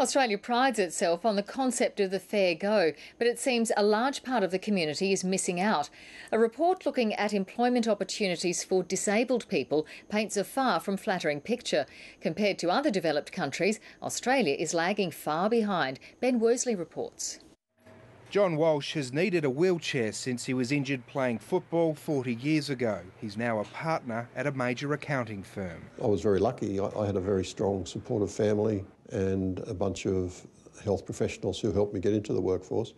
Australia prides itself on the concept of the fair go, but it seems a large part of the community is missing out. A report looking at employment opportunities for disabled people paints a far from flattering picture. Compared to other developed countries, Australia is lagging far behind. Ben Worsley reports. John Walsh has needed a wheelchair since he was injured playing football 40 years ago. He's now a partner at a major accounting firm. I was very lucky. I had a very strong, supportive family and a bunch of health professionals who helped me get into the workforce,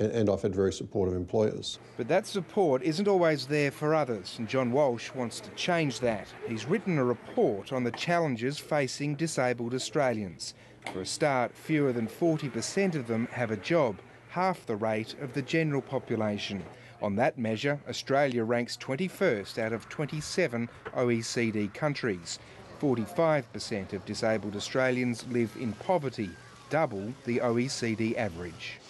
and I've had very supportive employers. But that support isn't always there for others, and John Walsh wants to change that. He's written a report on the challenges facing disabled Australians. For a start, fewer than 40% of them have a job, half the rate of the general population. On that measure, Australia ranks 21st out of 27 OECD countries. 45% of disabled Australians live in poverty, double the OECD average.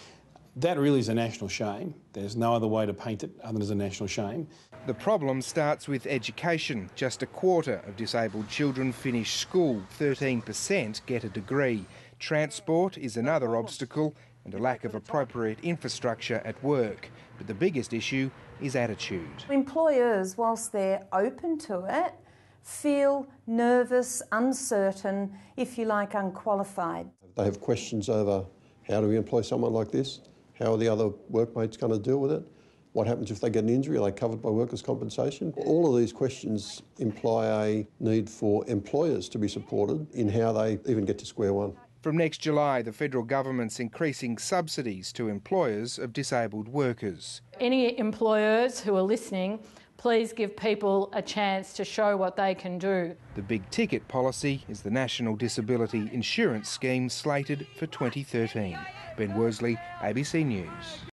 That really is a national shame. There's no other way to paint it other than as a national shame. The problem starts with education. Just a quarter of disabled children finish school, 13% get a degree. Transport is another obstacle, and a lack of appropriate infrastructure at work. But the biggest issue is attitude. Employers, whilst they're open to it, feel nervous, uncertain, if you like, unqualified. They have questions over how do we employ someone like this? How are the other workmates going to deal with it? What happens if they get an injury? Are they covered by workers' compensation? All of these questions imply a need for employers to be supported in how they even get to square one. From next July, the federal government's increasing subsidies to employers of disabled workers. Any employers who are listening, please give people a chance to show what they can do. The big ticket policy is the National Disability Insurance Scheme slated for 2013. Ben Worsley, ABC News.